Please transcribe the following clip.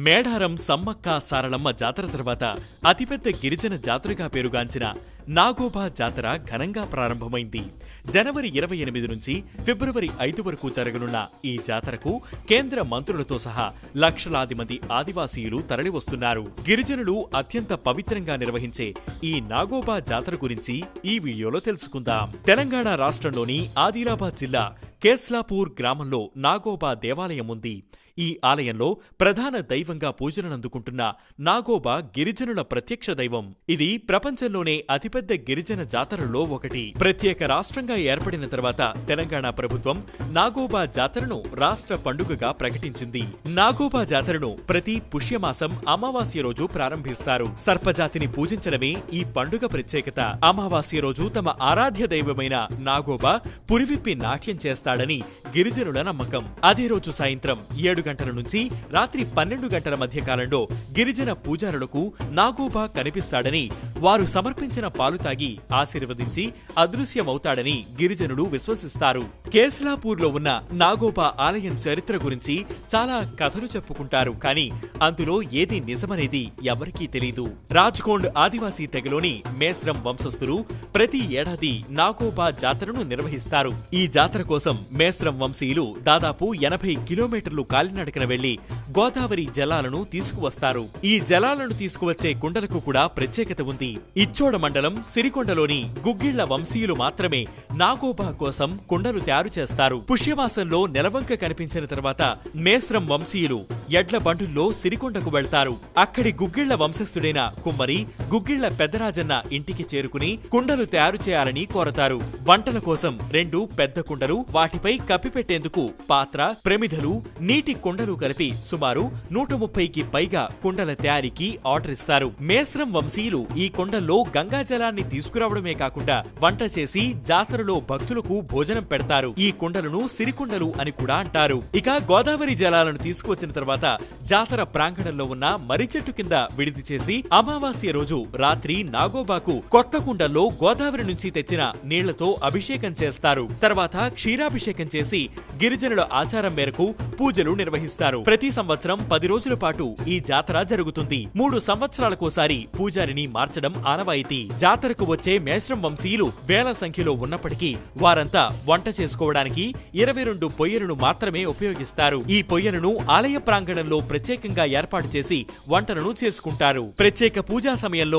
మేడారం సమ్మక్క సారలమ్మ జాతర తర్వాత అతిపెద్ద గిరిజన జాతరగా పేరుగాంచిన నాగోబా జాతర ఘనంగా ప్రారంభమైంది. జనవరి 28 నుంచి ఫిబ్రవరి 5 వరకు జరగనున్న ఈ జాతరకు కేంద్ర మంత్రులతో సహా లక్షలాది మంది ఆదివాసీయులు తరలివస్తున్నారు. గిరిజనులు అత్యంత పవిత్రంగా నిర్వహించే ఈ నాగోబా జాతర గురించి ఈ వీడియోలో తెలుసుకుందాం. తెలంగాణ రాష్ట్రంలోని ఆదిలాబాద్ జిల్లా కేస్లాపూర్ గ్రామంలో నాగోబా దేవాలయం ఉంది. ఈ ఆలయంలో ప్రధాన దైవంగా పూజలనందుకుంటున్న నాగోబా గిరిజనుల ప్రత్యక్ష దైవం. ఇది ప్రపంచంలోనే అతిపెద్ద గిరిజన జాతరల్లో ఒకటి. ప్రత్యేక రాష్ట్రంగా ఏర్పడిన తర్వాత తెలంగాణ ప్రభుత్వం నాగోబా జాతరను రాష్ట్ర పండుగగా ప్రకటించింది. నాగోబా జాతరను ప్రతి పుష్యమాసం అమావాస్య రోజు ప్రారంభిస్తారు. సర్పజాతిని పూజించడమే ఈ పండుగ ప్రత్యేకత. అమావాస్య రోజు తమ ఆరాధ్య దైవమైన నాగోబా పురివిప్పి నాట్యం చేస్తాడని గిరిజనుల నమ్మకం. అదే రోజు సాయంత్రం 7 గంటల నుంచి రాత్రి 12 గంటల మధ్య కాలంలో గిరిజన పూజారులకు నాగోబా కనిపిస్తాడని, వారు సమర్పించిన పాలు తాగి ఆశీర్వదించి అదృశ్యమవుతాడని గిరిజనులు విశ్వసిస్తారు. కేస్లాపూర్లో ఉన్న నాగోబా ఆలయం చరిత్ర గురించి చాలా కథలు చెప్పుకుంటారు, కానీ అందులో ఏది నిజమనేది ఎవరికీ తెలీదు. రాజ్కోండ్ ఆదివాసీ తెగలోని మేస్రం వంశస్థులు ప్రతి ఏడాది నాగోబా జాతరను నిర్వహిస్తారు. ఈ జాతర కోసం మేస్రం వంశీయులు దాదాపు 80 కిలోమీటర్లు కాలినడకన వెళ్లి గోదావరి జలాలను తీసుకువస్తారు. ఈ జలాలను తీసుకువచ్చే కుండలకు కూడా ప్రత్యేకత ఉంది. ఇచ్చోడ మండలం సిరికొండలోని గుగ్గిళ్ల వంశీయులు మాత్రమే నాగోబా కోసం కుండలు తయారు చేస్తారు. పుష్యమాసంలో నెలవంక కనిపించిన తర్వాత మేస్రం వంశీయులు ఎడ్ల బండుల్లో సిరికొండకు వెళ్తారు. అక్కడి గుగ్గిళ్ల వంశస్థుడైన కుమ్మరి గుగ్గిళ్ల పెద్దరాజన్న ఇంటికి చేరుకుని కుండలు తయారు చేయాలని కోరతారు. వంటల కోసం 2 పెద్ద కుండలు, వాటిపై కప్పిపెట్టేందుకు పాత్ర, ప్రమిదలు, నీటి కుండలు కలిపి సుమారు 130కి పైగా కుండల తయారీకి ఆర్డర్ ఇస్తారు. మేస్రం వంశీయులు ఈ కుండల్లో గంగాజలాన్ని తీసుకురావడమే కాకుండా వంట చేసి జాతరలో భక్తులకు భోజనం పెడతారు. ఈ కుండలను సిరికుండలు అని కూడా అంటారు. ఇక గోదావరి జలాలను తీసుకువచ్చిన తర్వాత జాతర ప్రాంగణంలో ఉన్న మర్రి చెట్టు కింద విడిది చేసి అమావాస్య రోజు రాత్రి నాగోబాకు కొత్త కుండల్లో గోదావరి నుంచి తెచ్చిన నీళ్లతో అభిషేకం చేస్తారు. తర్వాత క్షీరాభిషేకం చేసి గిరిజనుల ఆచారం మేరకు పూజలు నిర్వహిస్తారు. ప్రతి సంవత్సరం 10 రోజుల పాటు ఈ జాతర జరుగుతుంది. 3 సంవత్సరాలకోసారి పూజారిని మార్చడం ఆనవాయితీ. జాతరకు వచ్చే మేస్రం వంశీయులు వేల సంఖ్యలో ఉన్నప్పటికీ వారంతా వంట చేసుకోవడానికి 22 పొయ్యలను మాత్రమే ఉపయోగిస్తారు. ఈ పొయ్యలను ఆలయ ప్రాంగణంలో ప్రత్యేకంగా ఏర్పాటు చేసి వంటలను చేసుకుంటారు. ప్రత్యేక పూజా సమయంలో